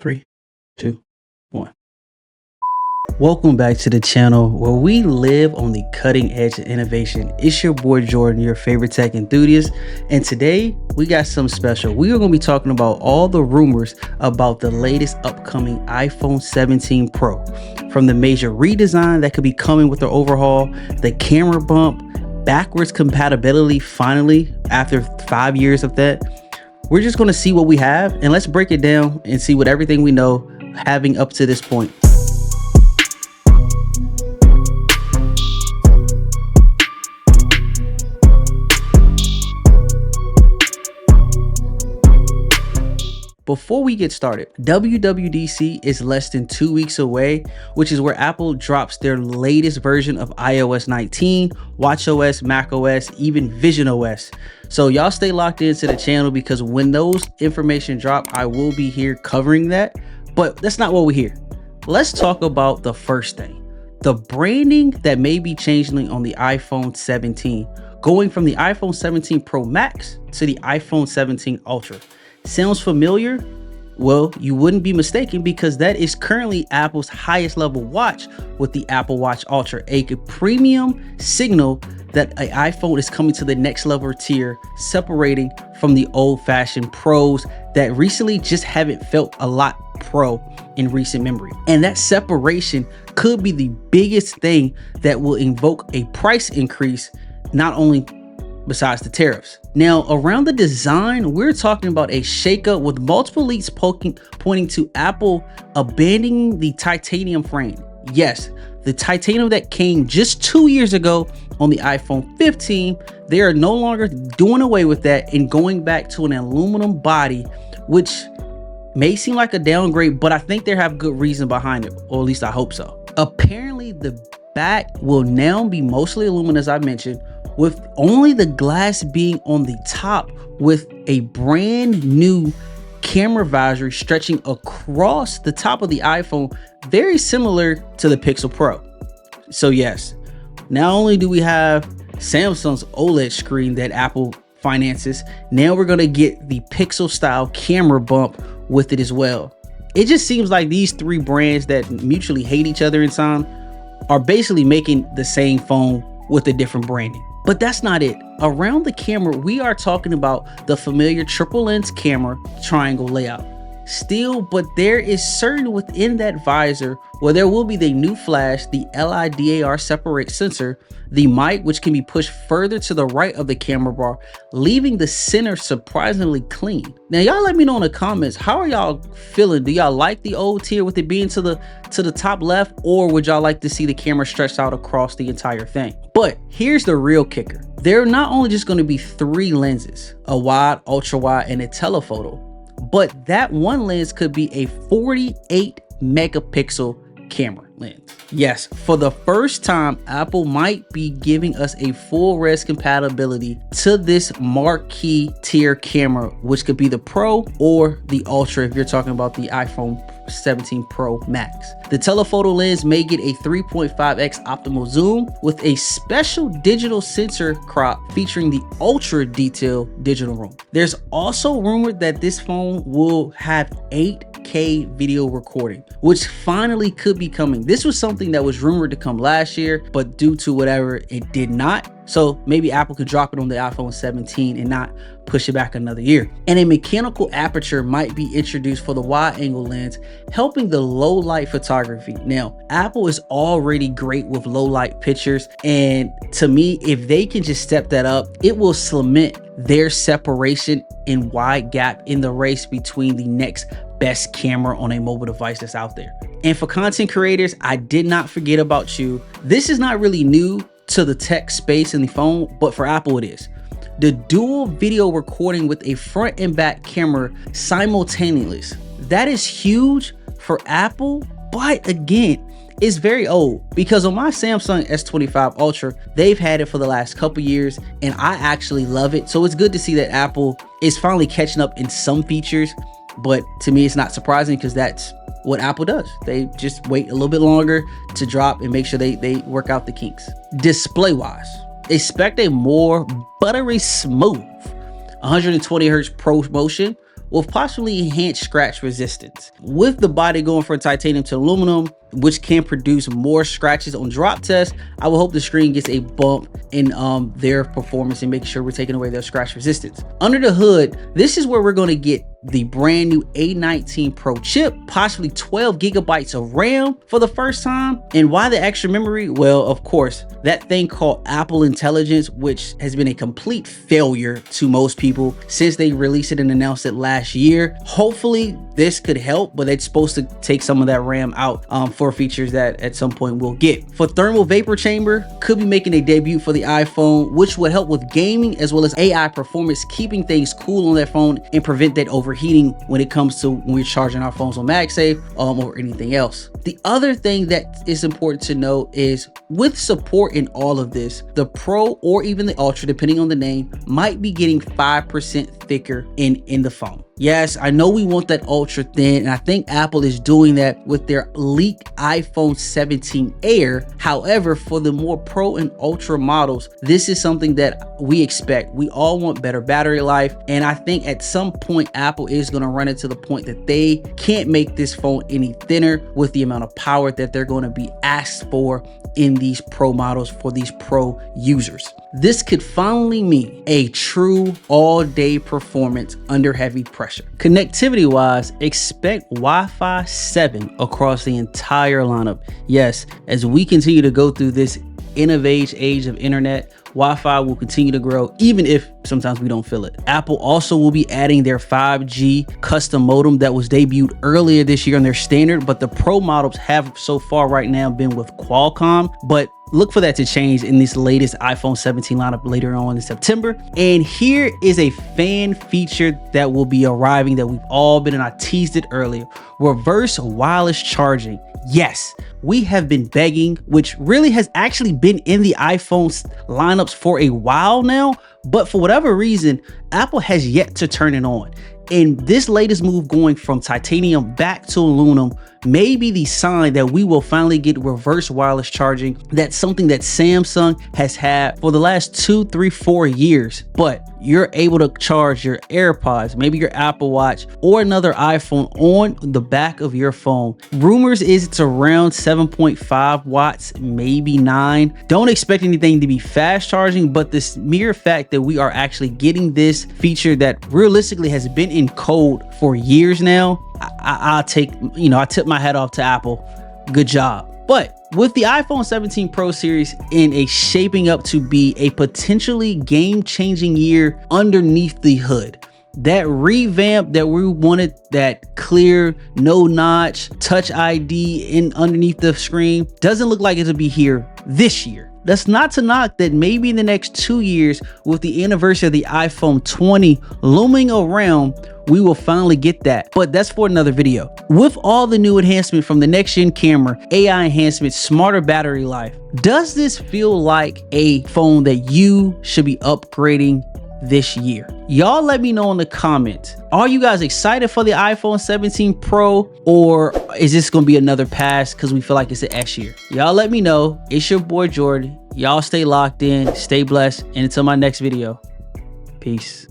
3, 2, 1. Welcome back to the channel where we live on the cutting edge of innovation. It's your boy Jordan, your favorite tech enthusiast, and today we got something special. We are going to be talking about all the rumors about the latest upcoming iPhone 17 Pro, from the major redesign that could be coming with the overhaul, the camera bump, backwards compatibility finally after 5 years of that. We're just going to see what we have, and let's break it down and see what everything we know having up to this point. Before we get started, WWDC is less than 2 weeks away, which is where Apple drops their latest version of iOS 19, watchOS, macOS, even visionOS. So y'all stay locked into the channel because when those information drop, I will be here covering that. But that's not what we're here. Let's talk about the first thing, the branding that may be changing on the iPhone 17, going from the iPhone 17 Pro Max to the iPhone 17 Ultra. Sounds familiar? Well, you wouldn't be mistaken because that is currently Apple's highest level watch with the Apple Watch Ultra, a premium signal that an iPhone is coming to the next level tier, separating from the old-fashioned Pros that recently just haven't felt a lot Pro in recent memory. And that separation could be the biggest thing that will invoke a price increase, not only besides the tariffs. Now, around the design, we're talking about a shakeup with multiple leaks pointing to Apple abandoning the titanium frame. Yes, the titanium that came just 2 years ago on the iPhone 15, they are no longer doing away with that and going back to an aluminum body, which may seem like a downgrade, but I think they have good reason behind it, or at least I hope so. Apparently, the back will now be mostly aluminum, as I mentioned, with only the glass being on the top, with a brand new camera visor stretching across the top of the iPhone, very similar to the Pixel Pro. So yes, not only do we have Samsung's OLED screen that Apple finances, now we're gonna get the Pixel style camera bump with it as well. It just seems like these three brands that mutually hate each other in time are basically making the same phone with a different branding. But that's not it. Around the camera, we are talking about the familiar triple lens camera triangle layout. Still, but there is certain within that visor where there will be the new flash, the LiDAR separate sensor, the mic, which can be pushed further to the right of the camera bar, leaving the center surprisingly clean. Now, y'all let me know in the comments, how are y'all feeling? Do y'all like the old tier with it being to the top left, or would y'all like to see the camera stretched out across the entire thing? But here's the real kicker. There are not only just going to be 3 lenses, a wide, ultra wide, and a telephoto, but that one lens could be a 48 megapixel camera lens. Yes, for the first time, Apple might be giving us a full res compatibility to this marquee tier camera, which could be the Pro or the Ultra if you're talking about the iPhone 17 Pro Max. The telephoto lens may get a 3.5x optimal zoom with a special digital sensor crop featuring the ultra detailed digital room. There's also rumored that this phone will have 8K video recording, which finally could be coming. This was something that was rumored to come last year, but due to whatever, it did not. So maybe Apple could drop it on the iPhone 17 and not push it back another year. And a mechanical aperture might be introduced for the wide angle lens, helping the low light photography. Now, Apple is already great with low light pictures, and to me, if they can just step that up, it will cement their separation and wide gap in the race between the next best camera on a mobile device that's out there. And for content creators, I did not forget about you. This is not really new to the tech space in the phone, but for Apple it is. The dual video recording with a front and back camera simultaneously. That is huge for Apple, but again, it's very old because on my Samsung S25 Ultra, they've had it for the last couple years and I actually love it. So it's good to see that Apple is finally catching up in some features, but to me, it's not surprising because that's what Apple does. They just wait a little bit longer to drop and make sure they work out the kinks. Display wise, expect a more buttery smooth 120 Hz ProMotion with possibly enhanced scratch resistance. With the body going from titanium to aluminum, which can produce more scratches on drop tests, I will hope the screen gets a bump in their performance and making sure we're taking away their scratch resistance. Under the hood, this is where we're going to get the brand new A19 Pro chip, possibly 12 gigabytes of RAM for the first time. And why the extra memory? Well, of course, that thing called Apple Intelligence, which has been a complete failure to most people since they released it and announced it last year. Hopefully this could help, but it's supposed to take some of that RAM out for features that at some point we'll get. For thermal vapor chamber, could be making a debut for the iPhone, which would help with gaming as well as AI performance, keeping things cool on that phone and prevent that overheating when it comes to when we're charging our phones on MagSafe or anything else. The other thing that is important to note is with support in all of this, the Pro or even the Ultra, depending on the name, might be getting 5% thicker in the phone. Yes, I know we want that ultra thin, and I think Apple is doing that with their leaked iPhone 17 Air. However, for the more Pro and Ultra models, this is something that we expect. We all want better battery life, and I think at some point Apple is going to run it to the point that they can't make this phone any thinner with the amount of power that they're going to be asked for in these Pro models for these Pro users. This could finally mean a true all-day performance under heavy pressure. Connectivity wise, expect Wi-Fi 7 across the entire lineup. Yes, as we continue to go through this innovative age of internet, Wi-Fi will continue to grow, even if sometimes we don't feel it. Apple also will be adding their 5G custom modem that was debuted earlier this year on their standard, but the Pro models have so far right now been with Qualcomm, but look for that to change in this latest iPhone 17 lineup later on in September. And here is a fan feature that will be arriving that we've all been, and I teased it earlier: reverse wireless charging. Yes, we have been begging, which really has actually been in the iPhone lineups for a while now, but for whatever reason, Apple has yet to turn it on. And this latest move going from titanium back to aluminum may be the sign that we will finally get reverse wireless charging. That's something that Samsung has had for the last 2, 3, 4 years, but you're able to charge your AirPods, maybe your Apple Watch or another iPhone on the back of your phone. Rumors is it's around 7.5 watts, maybe 9. Don't expect anything to be fast charging, but this mere fact that we are actually getting this feature that realistically has been in code for years now, I tip my hat off to Apple. Good job. But with the iPhone 17 Pro series in a shaping up to be a potentially game-changing year underneath the hood, that revamp that we wanted, that clear, no notch, touch ID in underneath the screen, doesn't look like it'll be here this year. That's not to knock that maybe in the next 2 years, with the anniversary of the iPhone 20 looming around, we will finally get that. But that's for another video. With all the new enhancement from the next gen camera, AI enhancements, smarter battery life, does this feel like a phone that you should be upgrading this year? Y'all let me know in the comments. Are you guys excited for the iPhone 17 Pro, or is this gonna be another pass because we feel like it's an S year? Y'all let me know. It's your boy Jordan. Y'all stay locked in, stay blessed, and until my next video, peace.